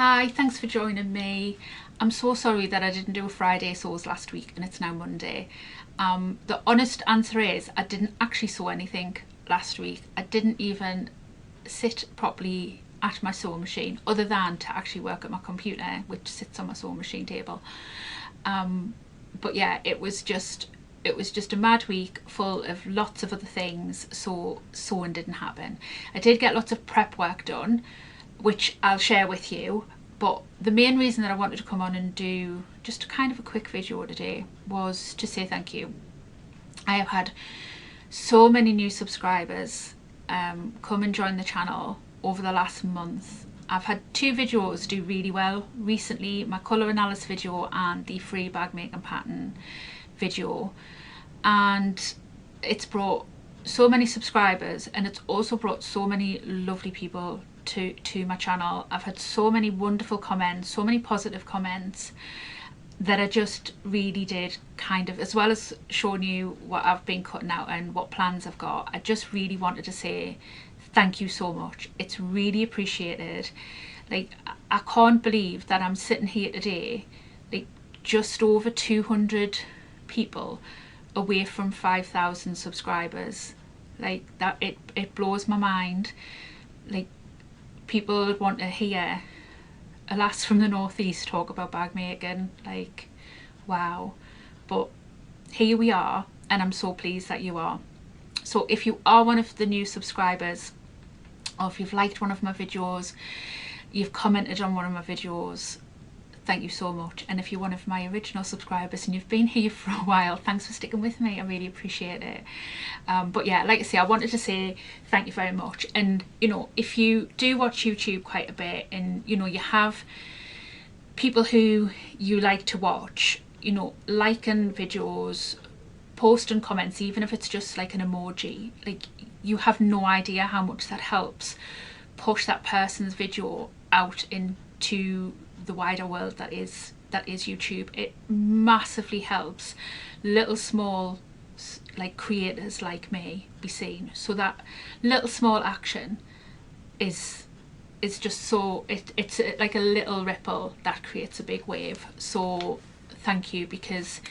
Hi, thanks for joining me. I'm so sorry that I didn't do a Friday sews last week and it's now Monday. The honest answer is I didn't actually sew anything last week. I didn't even sit properly at my sewing machine other than to actually work at my computer, which sits on my sewing machine table. But yeah, it was just a mad week full of lots of other things, so sewing didn't happen. I did get lots of prep work done, which I'll share with you, but the main reason that I wanted to come on and do just kind of a quick video today was to say thank you. I have had so many new subscribers come and join the channel over the last month. I've had two videos do really well recently, my colour analysis video and the free bag making pattern video, and it's brought so many subscribers and it's also brought so many lovely people to my channel. I've had so many wonderful comments, so many positive comments that I just really did kind of, as well as showing you what I've been cutting out and what plans I've got, I just really wanted to say thank you so much. It's really appreciated. Like, I can't believe that I'm sitting here today, like just over 200 people away from 5,000 subscribers. Like that, it blows my mind. Like, people would want to hear a lass from the northeast talk about bag making, like wow. But here we are and I'm so pleased that you are. So if you are one of the new subscribers, or if you've liked one of my videos, you've commented on one of my videos, thank you so much. And if you're one of my original subscribers and you've been here for a while, thanks for sticking with me, I really appreciate it. But yeah, like I say, I wanted to say thank you very much. And you know, if you do watch YouTube quite a bit and you know you have people who you like to watch, you know, liking videos, posting comments, even if it's just like an emoji, like you have no idea how much that helps push that person's video out into the wider world that is YouTube. It massively helps little small like creators like me be seen. So that little small action is just so it's like a little ripple that creates a big wave. So thank you, because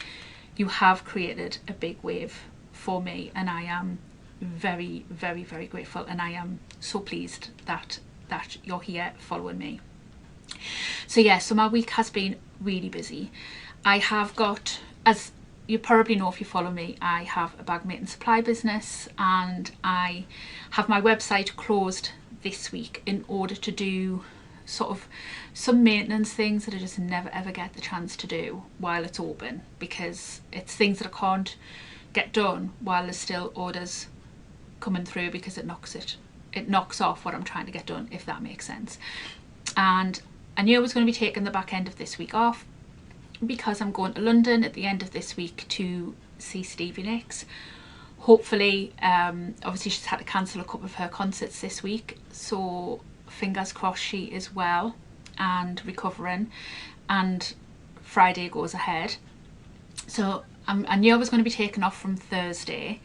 you have created a big wave for me and I am very, very, very grateful, and I am so pleased that you're here following me. So yeah, so my week has been really busy. I have got, as you probably know if you follow me, I have a bag making supply business and I have my website closed this week in order to do sort of some maintenance things that I just never ever get the chance to do while it's open, because it's things that I can't get done while there's still orders coming through, because it knocks off what I'm trying to get done, if that makes sense. And I knew I was going to be taking the back end of this week off because I'm going to London at the end of this week to see Stevie Nicks. Hopefully, obviously she's had to cancel a couple of her concerts this week, so fingers crossed she is well and recovering and Friday goes ahead. So I knew I was going to be taken off from Thursday,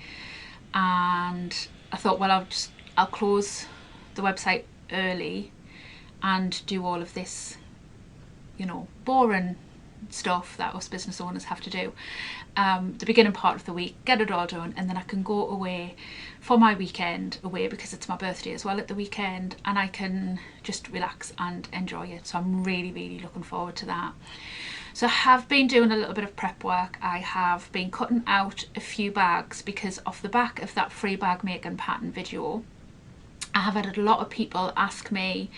and I thought, well, I'll close the website early and do all of this, you know, boring stuff that us business owners have to do, the beginning part of the week, get it all done, and then I can go away for my weekend away, because it's my birthday as well at the weekend, and I can just relax and enjoy it. So I'm really, really looking forward to that. So I have been doing a little bit of prep work. I have been cutting out a few bags, because off the back of that free bag making pattern video, I have had a lot of people ask me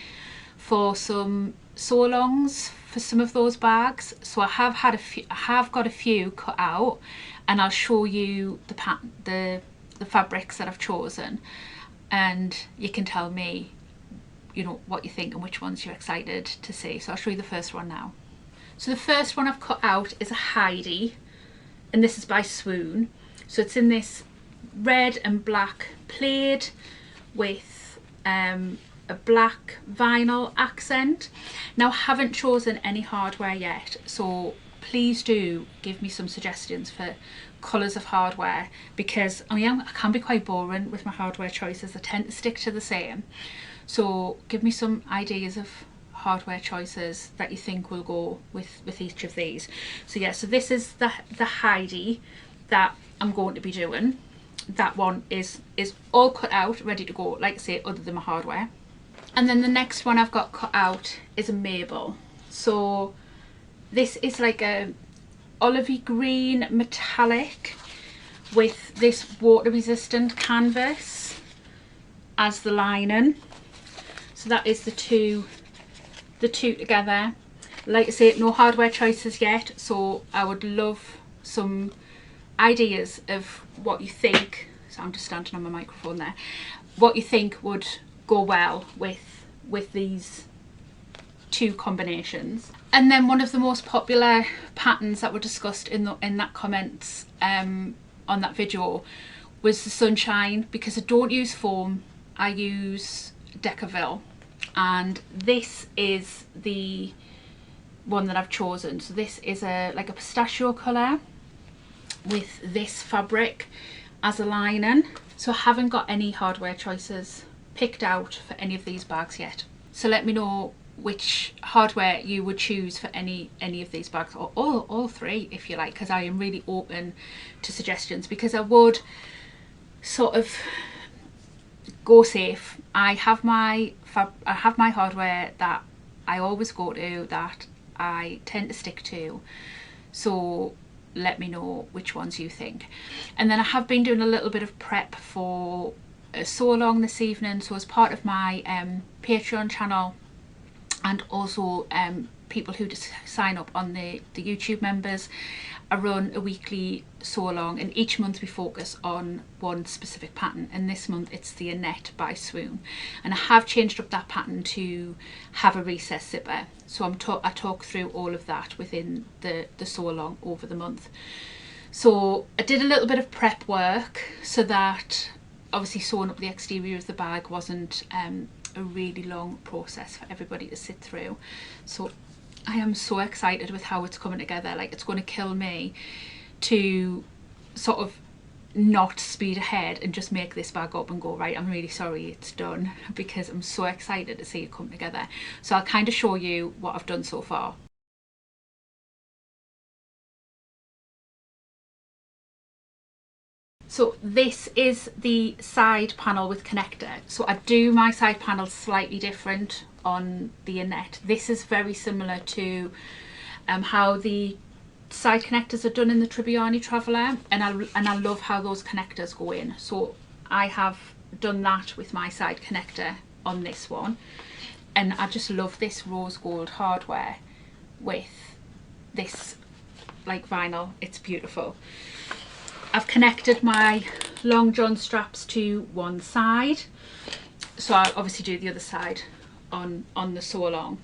for some sew-alongs for some of those bags. So I have got a few cut out, and I'll show you the pattern, the fabrics that I've chosen, and you can tell me, you know, what you think and which ones you're excited to see. So I'll show you the first one now. So the first one I've cut out is a Heidi, and this is by Swoon. So it's in this red and black plaid with a black vinyl accent. Now, I haven't chosen any hardware yet, so please do give me some suggestions for colours of hardware, because I can be quite boring with my hardware choices. I tend to stick to the same. So give me some ideas of hardware choices that you think will go with each of these. So yeah, so this is the Heidi that I'm going to be doing. That one is all cut out, ready to go, like I say, other than my hardware. And then the next one I've got cut out is a Mabel. So this is like a olivey green metallic with this water resistant canvas as the lining. So that is the two together. Like I say, no hardware choices yet, so I would love some ideas of what you think. So I'm just standing on my microphone there. What you think would go well with these two combinations. And then one of the most popular patterns that were discussed in that comments on that video was the Sunshine, because I don't use foam, I use Decaville, and this is the one that I've chosen. So this is like a pistachio colour with this fabric as a lining. So I haven't got any hardware choices picked out for any of these bags yet. So let me know which hardware you would choose for any of these bags, or all three if you like, because I am really open to suggestions, because I would sort of go safe. I have my hardware that I always go to, that I tend to stick to, so let me know which ones you think. And then I have been doing a little bit of prep for a sew along this evening. So as part of my Patreon channel, and also people who just sign up on the YouTube members, I run a weekly sew along, and each month we focus on one specific pattern, and this month it's the Annette by Swoon, and I have changed up that pattern to have a recess zipper. So I talk through all of that within the sew along over the month. So I did a little bit of prep work so that obviously sewing up the exterior of the bag wasn't a really long process for everybody to sit through. So I am so excited with how it's coming together. Like, it's going to kill me to sort of not speed ahead and just make this bag up and go, right, I'm really sorry, it's done, because I'm so excited to see it come together. So I'll kind of show you what I've done so far. So this is the side panel with connector. So I do my side panel slightly different on the Annette. This is very similar to how the side connectors are done in the Tribbiani Traveller, and I love how those connectors go in. So I have done that with my side connector on this one, and I just love this rose gold hardware with this like vinyl. It's beautiful. I've connected my long john straps to one side, so I'll obviously do the other side on the sew along.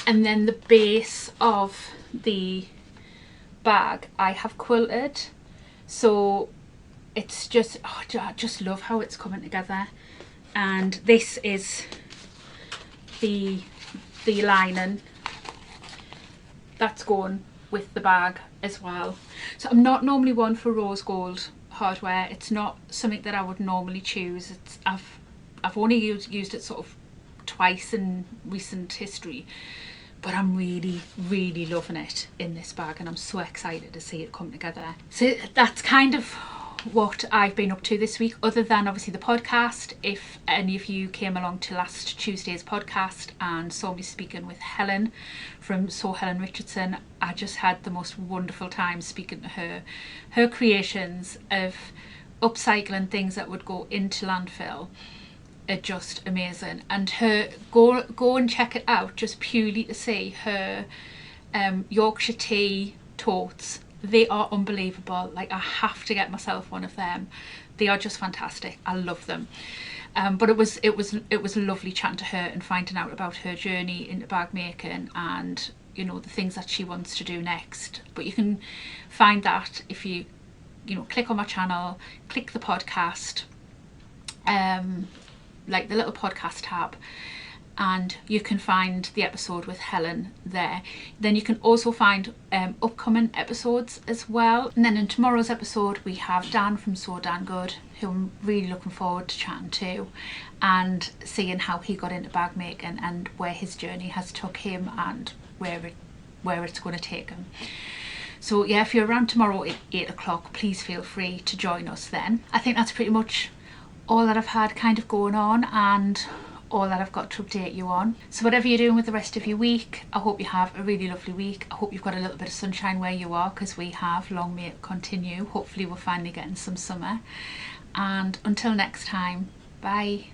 And then the base of the bag I have quilted, so it's just, oh, I just love how it's coming together. And this is the lining that's going with the bag as well. So I'm not normally one for rose gold hardware. It's not something that I would normally choose. I've only used it sort of twice in recent history, but I'm really loving it in this bag, and I'm so excited to see it come together. So that's kind of what I've been up to this week, other than obviously the podcast. If any of you came along to last Tuesday's podcast and saw me speaking with Helen from Sew Helen Richardson, I just had the most wonderful time speaking to her. Her creations of upcycling things that would go into landfill are just amazing, and her go and check it out just purely to see her Yorkshire tea totes. They are unbelievable. Like, I have to get myself one of them. They are just fantastic. I love them. But it was lovely chatting to her and finding out about her journey into bag making, and you know, the things that she wants to do next. But you can find that if you click on my channel, click the podcast, like the little podcast tab, and you can find the episode with Helen there. Then you can also find upcoming episodes as well. And then in tomorrow's episode we have Dan from So Dan Good, who I'm really looking forward to chatting to and seeing how he got into bag making and where his journey has took him and where it's going to take him. So yeah, if you're around tomorrow at 8 o'clock, please feel free to join us then. I think that's pretty much all that I've had kind of going on and all that I've got to update you on. So whatever you're doing with the rest of your week, I hope you have a really lovely week. I hope you've got a little bit of sunshine where you are, because we have. Long may it continue. Hopefully we're finally getting some summer. And until next time, bye.